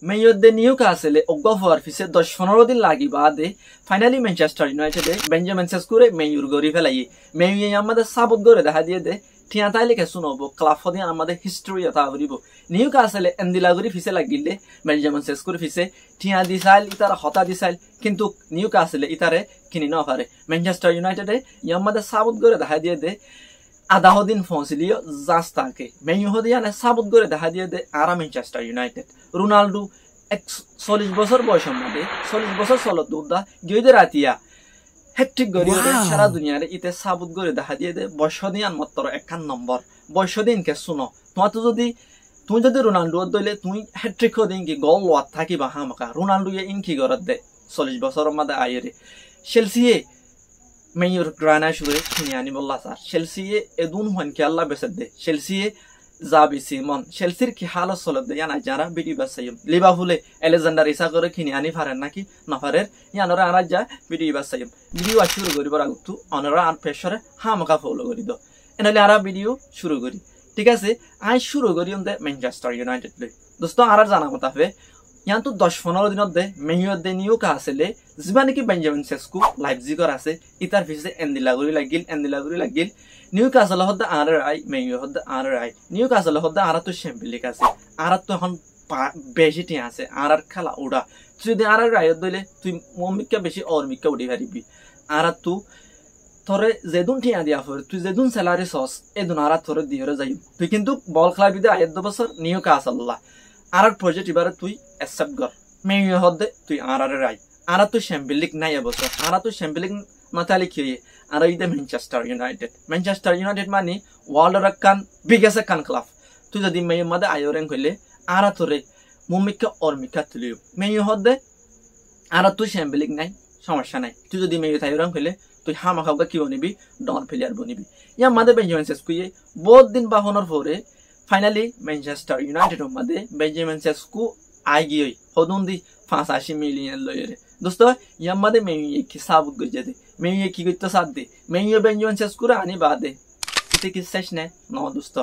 মেয়রদে নিউকাসলে অগ্গফার ফিসে 10-15 দিন লাগি বাদে ফাইনালি ম্যানচেস্টার ইউনাইটেডে বেঞ্জামিন সেস্কুরে মেয়র গরি ফেলাই মেয়র আমাদের সাবত করে দেখা দিয়ে দে ঠিয়া তাইলে কে শুনবো ক্লাব দিয়ে আমাদের হিস্ট্রি এটা করিব নিউকাসলে এন্দিলা গরি ফিসে লাগিলে বেঞ্জামিন সেস্কুরে ফিসে ঠিয়া দিসাইল ইতারা হতা দিসাইল কিন্তু নিউকাসলে ইতারে কিনি না পারে ম্যানচেস্টার ইউনাইটেডে আমাদের সাবত করে দেখা দিয়ে দে আধা দিন ফসলিও জাস্তাকে মেয়র হদিয়ানে সাবত করে দেখা দিয়ে দে আরা ম্যানচেস্টার ইউনাইটেড রোনাল্ডো 40 বছর বয়সের মধ্যে 40 বছর চলত দুধা গিয়ে রাতিয়া হ্যাট্রিক গড়িয়ে সারা দুনিয়ারে ইতে সাবুত করে দেখা দিয়ে দে বয়সদিয়ান মাত্র 51 নম্বর বয়সদিনকে শুনো তুমি যদি রোনাল্ডো দইলে তুমি হ্যাট্রিক দিন কি গোল ওয়াত থাকিবা হামাকা রোনাল্ডো ইনকি গরত দে 40 বছরের মধ্যে আইরে চেলসিয়ে মেয়র গ্রানা শুরু কিনে আনি বললা স্যার চেলসিয়ে এদুন হনকে আল্লাহ বেসে দে চেলসিয়ে জাবি সিমন চেলসির কি হালত চলত দে ইয়ানা যারা বিডি বাসাইম লিভারপুলে আলেকজান্ডার ইসা করে কিনে আনি পারেন নাকি না পারের ইয়ানরা আনা যা বিডি বাসাইম ভিডিও শুরু করিবার আগতু অনরা আর প্রেসারে হামকা ফলো করি দ এনালে আরা ভিডিও শুরু করি ঠিক আছে আই শুরু করি দে ম্যানচেস্টার ইউনাইটেড লই দোস্ত আর জানা মতাফে ইয়ান তো 10-15 দিনত দে মেয়র দে নিউকাসলে যিমানে কি বেঞ্জামিন সেস্কু লাইপজিগর আছে ইতার ফিসে এন্দিলা গরি লাগিল নিউকাসল হদ্দা আর আই মেয়র হদ্দা আর আই নিউকাসল হদ্দা আর তো চ্যাম্পিয়ন আছে আর তো এখন বেশি টি আছে আর খেলা উড়া তুই যদি আর আই দইলে তুই মমিকা বেশি অর্মিকা উড়ি পারিবি আর তো তোরে যেদুন টিয়া দিয়া ফর তুই যেদুন স্যালারি সস এদুন আর তোরে দিয়রে যাই তুই কিন্তু বল খেলা বিদে আয়াত বছর নিউকাসল্লা আর প্রজেক্ট এবারে তুই অ্যাকসেপ্ট কর মেয়র হদ্দে তুই আর আই আর তো চ্যাম্পিয়ন লিগ নাই এবছর আর তো চ্যাম্পিয়ন লিগ নাতালি কি আর ইদে ম্যানচেস্টার ইউনাইটেড মানে ওয়ার্ল্ডের কান বিগেস্ট কান ক্লাব তুই যদি মেয়র মাদে আয়োরেন কইলে আর তোরে মুমিকা অর্মিকা তুলিও মেয়র হদ্দে আর তুই চ্যাম্পিয়ন লিগ নাই সমস্যা নাই তুই যদি মেয়র আয়োরেন কইলে তুই হামাখাওগা কি বনিবি ডন প্লেয়ার বনিবি ইয়া মাদে বেঞ্জামিন সেস্কুয়ে বহুত দিন বাহনের পরে ফাইনালি ম্যানচেস্টার ইউনাইটেড মাদে বেঞ্জামিন সেস্কু আইগিই হদুন দি 85 মিলিয়ন লয়রে দোস্ত ইয়া মাদে মেয়র কি সাবুত গজে দে মেয়র কি কইতো সাদ দে মেয়র বেঞ্জামিন সেস্কুরা আনি বাদে ইতে কি শেষ না নো দোস্ত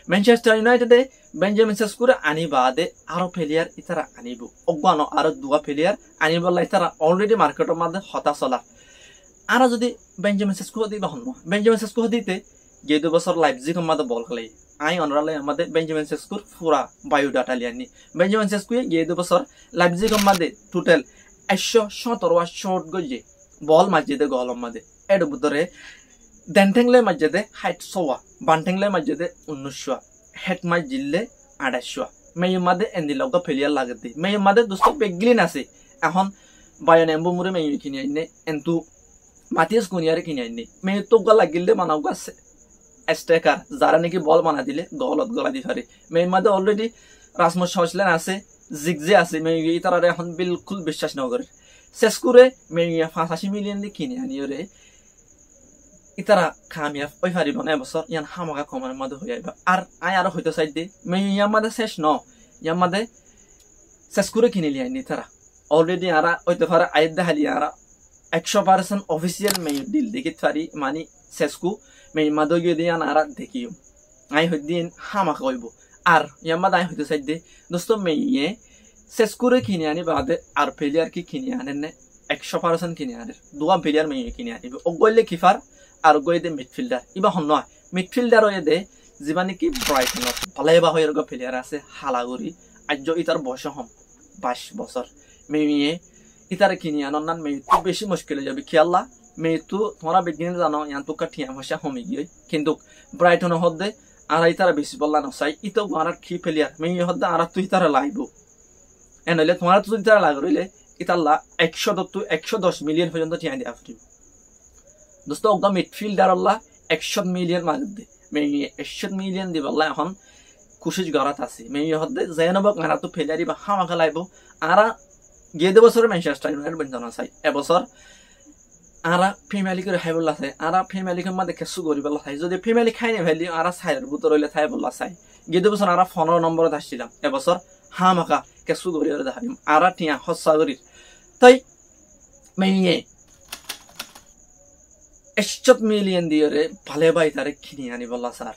ম্যানচেস্টার ইউনাইটেডে বেঞ্জামিন সেস্কুরা আনি বাদে আরো প্লেয়ার ইতারা আনিবো অগবানো আরো দুয়া প্লেয়ার আনিবলা ইতারা অলরেডি মার্কেটের মধ্যে হতা চলা আর যদি বেঞ্জামিন সেস্কু দিবা হন বেঞ্জামিন সেস্কু দিতে গেদু বছর লাইপজিগ মাদে বল খেলাই আই অনরালে আমাদের বেঞ্জামিন সেস্কুর পুরা বায়োডাটা লিয়ানি বেঞ্জামিন সেস্কুয়ে গেদু বছর লাইপজিগ মাদে টোটাল 117 শট গজে বল মাঝে গলম মাঝে এর ভিতরে দেনটেংলে মাঝে 60 বানটেংলে মাঝে 1900 হেড মাঝ জিললে 2800 মেয় মাদে এন্দিলগা ফেলিয়ার লাগে দে মেয় মাদে দোস্ত বেগলিন আছে এখন বায়ন এম্বু মুরে মেয় কিনি আইনে এন্তু মাতিয়াস কুনিয়ারে কিনি আইনে মেয় তো গলা লাগিলে মানাওগা স্ট্রাইকার যারা নাকি বল বানা দিলে গলত গলা দি পারে মেয় মাদে অলরেডি রাসমস হসলেন আছে জিগজে আছে মেয় তারা এখন বিলকুল বিশ্বাস না করে সেস্কুরে মেয় 85 মিলিয়ন দি কিনে আনিওরে ইতারা কামিয়াব ওই পারিব না এবছর ইয়ান হামাকা কমার মধ্যে হয়ে যাইবা আর আই আর হইতো চাই দে মেয় ইয়ার মধ্যে শেষ ন ইয়ার মধ্যে সেস্কুরে কিনে লিয়ে আনি তারা অলরেডি আরা হইতে পারে আইদ দেখালি আরা 100% অফিসিয়াল মেয় ডিল দেখিত পারি মানে সেস্কু মেয় মাদে গিয়ে দিয়ে আরা দেখিও আই হইদিন হামাকা হইব আর ইয়ার মধ্যে আই হইতে চাই দে দোস্ত মেয়ে সেস্কুরে কিনে আনি বাদে আর প্লেয়ার কি কিনে আনেন না 100% কিনে আনে দুয়া প্লেয়ার মেয়ে কিনে আনিব অগলে কিফার আর গইদে মিডফিল্ডার ইবা হন নয় মিডফিল্ডার হয়ে দে যিমানে কি ব্রাইটনত ভালেবা হয়ে রগ প্লেয়ার আছে হালাগুড়ি আজ ইতার বয়স হম 22 বছর মেয়ে ইতারে কিনে আনন না মেয়ে তো বেশি মুশকিল হয়ে যাবে কি আল্লাহ মেয়ে তো তোমরা বেগিন জানো ইয়ান তো কাঠিয়া ভাষা হমি গিয়ে কিন্তু ব্রাইটন হদে আর ইতারা বেশি বললা না চাই ইতো আর কি প্লেয়ার মেয়ে হদে আর তুই তারা লাইব এনলে তোমার তো যদি তারা লাগরিলে ইতাল্লা 110 মিলিয়ন পর্যন্ত টিয়া দিয়া ফুটিব দোস্ত ওগা মিডফিল্ডার আল্লাহ 100 মিলিয়ন মাগদ দে মেয়ে 100 মিলিয়ন দিব আল্লাহ এখন কোশিশ গরাত আছে মেয়ে হদে জেনবক মারা তো ফেলারি বা হামাকা লাইব আরা গেদে বছর ম্যানচেস্টার ইউনাইটেড বন্ধনা চাই এবছর আরা ফ্যামিলি করে খাই বললা চাই আরা ফ্যামিলি কে মাদে কেসু করি বললা চাই যদি ফ্যামিলি খাই না ভ্যালি আরা সাইর ভিতর হইলে থাই বললা চাই গেদে বছর আরা 15 নম্বরে আসছিলাম এবছর হামাকা কেসু করি আর দেখাইম আরা টিয়া হসা করি তাই মেয়ে 100 মিলিয়ন দিয়ে ভালে বাই তারে কিনে আনি বললা স্যার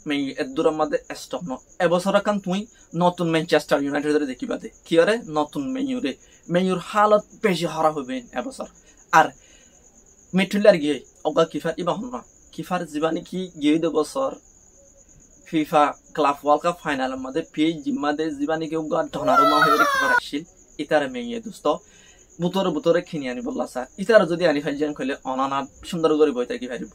মেই এদুর মধ্যে স্টপ ন এবছর কান তুই নতুন ম্যানচেস্টার ইউনাইটেডের দেখিবা দে কি আরে নতুন মেইউর হালত বেশি হারা হবে এবছর আর মিডফিল্ডার গিয়ে অগা কিফার ইবা হন না কিফার জীবানি কি গিয়ে দে বছর ফিফা ক্লাব ওয়ার্ল্ড কাপ ফাইনালের মধ্যে জিম্মাদে জীবানি কি অগা ধনারুমা হয়ে কিফার আসছিল ইতারে মেইয়ে দোস্ত বুতরে খিনি আনি বললা স্যার ইতার যদি আনি ফাইজান কইলে অনানা সুন্দর করে বইতে কি পারিব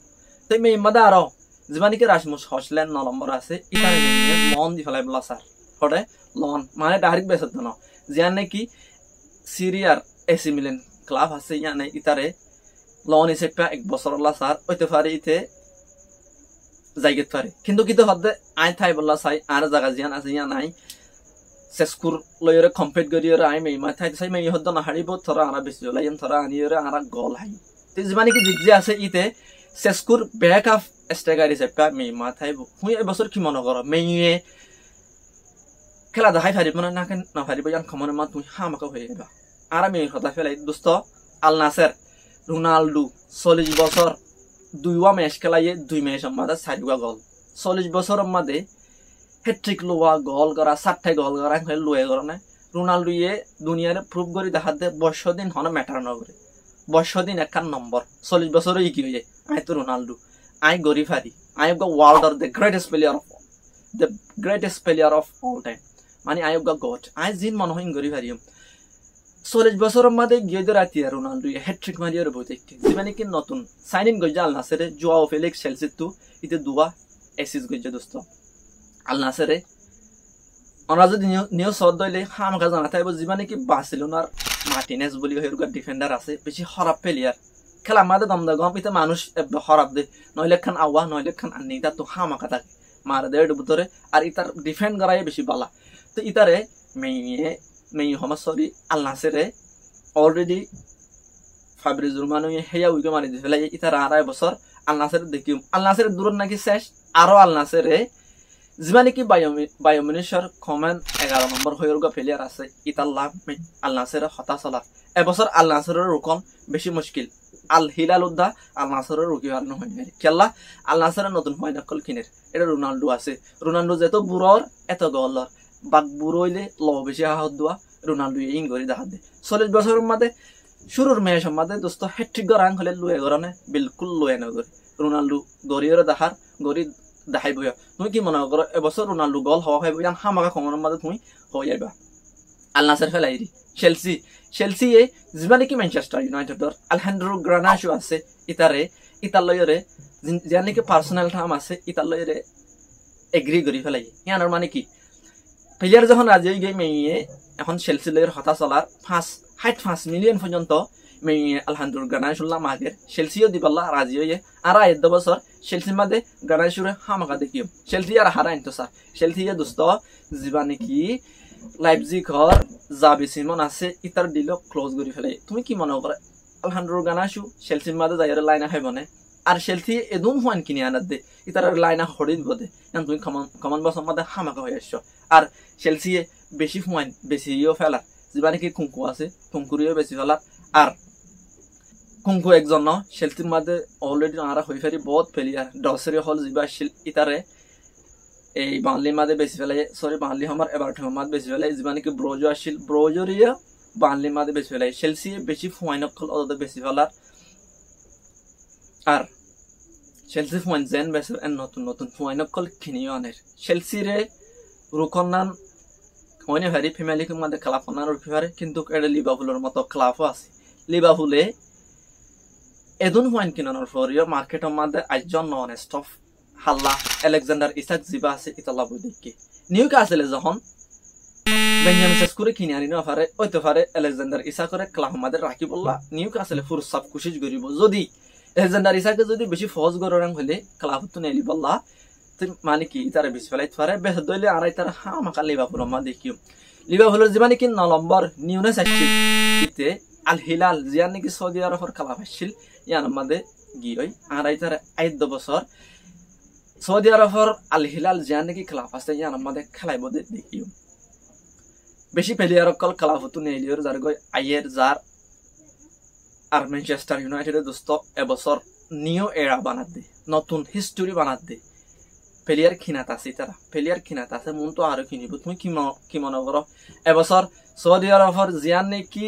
তাই মেই মাদা আরো জীবানিকে রাসমুস হসলেন 9 নম্বর আছে ইতারে মেইয়ে মন দি ফেলাই বললা স্যার হড়ে লন মানে ডাইরেক্ট বেসত না জিয়ান নাকি সিরিয়ার এসি মিলান ক্লাব আছে ইয়ানে ইতারে লন হিসেবে 1 বছর লা স্যার হইতে পারে ইতে জায়গা পারে কিন্তু কিতো হদে আই থাই বললা চাই আর জায়গা জিয়ান আছে ইয়া নাই সেস্কুর লয়রে কম্পিট করিয়রে আই মেই মাথাই চাই মেই হদ না হারিব থরা আরা বেশি লাইন থরা আনিয়রে আরা গোল হাই তে জীবানি কি জিগজে আছে ইতে সেস্কুর ব্যাক অফ স্ট্রাইকার হিসেবে মেই মাথাই হুই এবছর কি মনে করো মেইয়ে খেলা দেখাই পারিব না কেন না পারিব ইয়ান খমনে মা তুই হামাকা হয়ে যাবা আর মেই কথা ফেলাই দোস্ত আল নাসের রোনাল্ডো 40 বছর 2 ম্যাচ খেলাইয়ে 2 ম্যাচ মধ্যে 4 গোল 40 বছরের মধ্যে হ্যাট্রিক লোয়া গোল করা 7টা গোল করা হল লয়ে গর না রোনাল্ডো এ দুনিয়ার প্রুভ করি দেখা দে 20 দিন হন ম্যাটার না করে 20 দিন এক নম্বর 40 বছরই কি হয়ে আই তো রোনাল্ডো আই গরি ফারি I have got world or the greatest player of all time মানে আই হ্যাভ গট আই জিন মন হইন গরি ফারি 40 বছরের মধ্যে গিয়ে দে রাতি রোনাল্ডো হ্যাট্রিক মারিয়ার বইতে মানে কি নতুন সাইন ইন গজাল নাসেরে জোয়াও ফেলিক্স চেলসি তু ইতে দুয়া এসিস গজে দোস্ত আল নাসেরে ওরা যদি নিউ সদ দইলে হামকা জানা তাইব জীবানে কি বার্সেলোনার মার্টিনেজ বলি হেরুকা ডিফেন্ডার আছে বেশি খারাপ প্লেয়ার খেলা মাদে গম ইতে মানুষ খারাপ দে নইলে খান আওয়া নইলে খান আনি তা তো হামাকা থাকে মার দে ভিতরে আর ইতার ডিফেন্ড করাই বেশি বালা তো ইতারে মেই হমাসরি আল নাসেরে অলরেডি ফাব্রিজ রোমানো হেয়া উইকে মারি দিছিল ইতার আড়াই বছর আল নাসের দেখিম আল নাসের দূর নাকি শেষ আরো আল নাসেরে জীবানি কি বায়োমিনিশর কমেন 11 নম্বর হইরগা প্লেয়ার আছে ইতার লাভ আল নাসের হতা চলা এবছর আল নাসেরের রুকন বেশি মুশকিল আল হিলাল উদ্দা আল নাসেরের রুকি আর নহয় খেলা আল নাসেরের নতুন হয় নকল কিনের এটা রোনাল্ডো আছে রোনাল্ডো যেত বুড়র এত গলর বাক বুড়ইলে ল বেশি হাত দোয়া রোনাল্ডো ইং গরি দেখা দে 40 বছরের মধ্যে শুরুর ম্যাচ মধ্যে দোস্ত হ্যাট্রিক গরাং হলে লুয়ে গরনে বিলকুল লুয়ে না গরি রোনাল্ডো গরিয়র দেখার গরি দেখাই বইয়া তুমি কি মনে করো এবছর রোনাল্ডো গল হওয়া হয় ইয়ান হামাকা খমনের মধ্যে তুমি হয়ে যাইবা আল নাসের ফেলাইরি চেলসি এ যিমানে কি ম্যানচেস্টার ইউনাইটেডর আলহান্দ্রো গ্রানাশো আছে ইতালয়রে যার নাকি পার্সোনাল টার্ম আছে ইতালয়রে এগ্রি করি ফেলাই ইয়ানোর মানে কি প্লেয়ার যখন রাজি হয়ে গিয়ে মেয়ে এখন চেলসি লয়ের হতা চলার 5 মিলিয়ন পর্যন্ত মেয়ে আলহান্দ্রো গ্রানাশোল্লা মাগের চেলসিও দিবাল্লা রাজি হয়ে আর 8 বছর চেলসির মধ্যে গ্রানাশোরে হামাকা দেখিও চেলসি আর হারা আনতো স্যার চেলসি দোস্ত জীবানে কি লাইপজিগর জাবি সিমন আছে ইতার ডিল ক্লোজ করি ফেলাই তুমি কি মনে করো আলহান্দ্রো গ্রানাশো চেলসির মধ্যে যাইরে লাইনা খাইব না আর চেলসি এদুম হন কিনি আনাত দে ইতার লাইনা হরিদ বদে তুমি কমন বছর মধ্যে হামাকা হয়ে আসছো আর চেলসি বেশি ফুয়াইন বেশিও ফেলা জীবানে কি কুঙ্কু আছে কুঙ্কুরিও বেশি ফেলা আর কুঙ্কু একজন চেলসির মধ্যে অলরেডি আরা হয়ে ফেরি বহুত প্লেয়ার ডসরি হল যা ইতারে এই বাংলির মাঝে বেশি ফেলাই বাংলি আমার এবারটিমের মাঝে বেশি ফেলাই জীবানে কি ব্রোজো আসছিল ব্রোজরিয়া বাংলির মাঝে বেশি ফেলাই চেলসি বেশি ফুয়াইনকল ওদের বেশি ফেলার আর চেলসি ফুয়াইন জেন বেসের নতুন ফুয়াইনকল খিনিও আনের চেলসিরে রুকনান অনেক ভারি ফ্যামিলির মধ্যে ক্লাব আনার রুখি পারে কিন্তু এটা লিভারপুলের মতো ক্লাবও আছে লিভারপুলে এদুন ফুয়াইন কিনানোর পরেও মার্কেটের মধ্যে আইজন নন স্টপ হাল্লা আলেকজান্ডার ইসাক জিবা আছে ইতালা বই দেখি নিউক্যাসলে যখন বেঞ্জামিন সেস্কুরে কিনে আনি না পারে ওইতে পারে আলেকজান্ডার ইসাকরে ক্লাব মধ্যে রাখি বললা নিউক্যাসলে ফুর সব কুশিশ করিব যদি আলেকজান্ডার ইসাকে যদি বেশি ফজ গররাং হলে ক্লাব তো নেলি বললা মানে কি তারা বেশি ফেলাইতে পারে বেশ দইলে আর তার হামাকা লিভারপুলের মা দেখিও লিভারপুলের যে মানে কি 9 নম্বর নিউনেস আসছিল ইতে আল হিলাল জিয়ান নাকি সৌদি আরবের ক্লাব আসছিল ইয়ার মধ্যে গিয়ে আর তার 8 বছর সৌদি আরবের আল হিলাল জিয়ান নাকি ক্লাব আছে ইয়ার মধ্যে খেলাইব দেখিও বেশি প্লেয়ার কল ক্লাব হতো নেলিওর যার গই আইয়ের যার আর ম্যানচেস্টার ইউনাইটেডের দোস্ত এবছর নিউ এরা বানাত দে নতুন হিস্টোরি বানাত দে প্লেয়ার খিনাত আছে তারা প্লেয়ার খিনাত আছে মন তো আরো কিনিব তুমি কি মনে করো এবছর সৌদি আরবের জিয়ান নেকি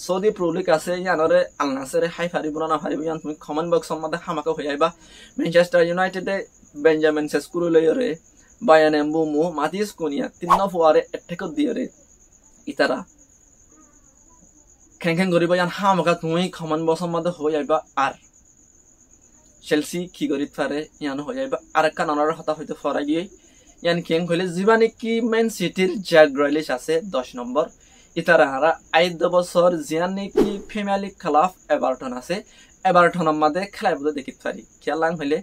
সৌদি প্রো লিগ আছে ইয়ানরে আল নাসেরে হাই ফারিব না ফারিব ইয়ান তুমি কমেন্ট বক্সের মধ্যে হামাকা হই আইবা ম্যানচেস্টার ইউনাইটেডে বেঞ্জামিন সেস্কুরো লয়রে বায়ান এমবুমু মাতিস কোনিয়া তিন ফুয়ারে এটেক দিয়রে ইতারা খেং গরিব ইয়ান হামাকা তুমি কমেন্ট বক্সের মধ্যে হই আইবা আর চেলসি কি গরিত পারে ইয়ান হই আইবা আর একটা ননার হতা হইতে ফরাই দিয়ে ইয়ান কেং কইলে জীবানে কি ম্যান সিটির জ্যাক গ্রাইলিশ আছে 10 নম্বর ইতারা আরা 8 বছর জিয়ান নেকি ফিমেলি খেলাফ এভারটন আছে এভারটনের মধ্যে খেলাই বলে দেখিত পারি খেলাং হইলে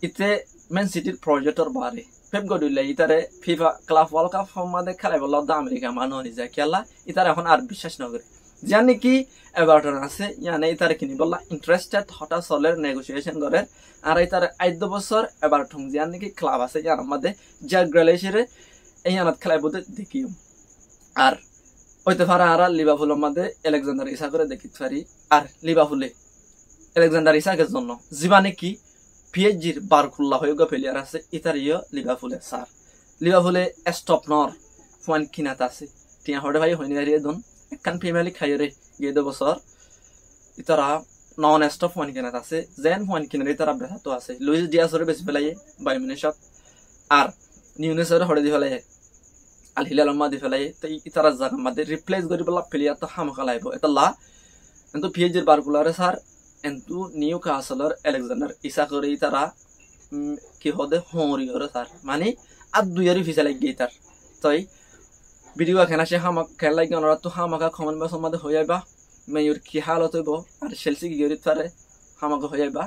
ইতে ম্যান সিটির প্রজেক্টর বারে পেপ গার্ডিওলা ইতারে ফিফা ক্লাব ওয়ার্ল্ড কাপ মধ্যে খেলাই বলে আমেরিকা মানুষ নিজে খেলা ইতারা এখন আর বিশ্বাস নকরে জিয়ান নেকি এভারটন আছে ইয়ানে ইতারে কিনি বললা ইন্টারেস্টেড হঠাৎ সলের নেগোসিয়েশন করে আর ইতারে 8 বছর এভারটন জিয়ান নেকি ক্লাব আছে ইয়ার মধ্যে জ্যাক গ্রাইলিশরে এই আনাত খেলাই বলে দেখিও আর হইতে পারে আর লিভারপুলের মধ্যে আলেকজান্ডার ইসাক করে দেখিতে পারি আর লিভারপুলে আলেকজান্ডার ইসাকের জন্য জীবানে কি পিএসজির বারকুল্লা হয়ে গো প্লেয়ার আছে ইতারিও লিভারপুলে স্যার লিভারপুলে স্টপনর পয়েন্ট কিনাত আছে টিয়া হড়ে ভাই হইনি হারিয়ে দন একখান ফ্যামিলি খাইরে গিয়ে 2 বছর ইতারা নন স্টপ পয়েন্ট কিনাত আছে জেন পয়েন্ট কিনারে ইতারা বেহাতো আছে লুইস ডিয়াসরে বেশি ফেলাই 22 মিনিটত আর নিউনেসরে হড়ে দি ফেলাই আল হিলাল মাদি ফেলাই তো ইতারা জায়গা মধ্যে রিপ্লেস করি বলা প্লেয়ার তো হামকা লাইব এটা লা কিন্তু পিএসজির বারকুলারে স্যার কিন্তু নিউ কাসলের আলেকজান্ডার ইসাক করে ইতারা কি হদে হরি হরে স্যার মানে আর দুইয়ারি ফিসা লাগি ইতার তাই ভিডিও এখানে সে হামাক খেলা লাগি ওনারা তো হামাকা কমেন্ট বক্সের মধ্যে হয়ে যাইবা মেয়ুর কি হালত হইব আর চেলসি কি গরিত পারে হামাকা হয়ে যাইবা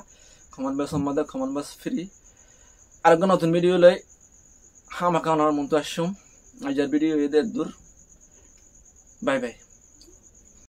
কমেন্ট বক্সের মধ্যে কমেন্ট বক্স ফ্রি আর নতুন ভিডিও লই হামাকা ওনার মন তো আসুম আজকের ভিডিও এদের দূর বাই বাই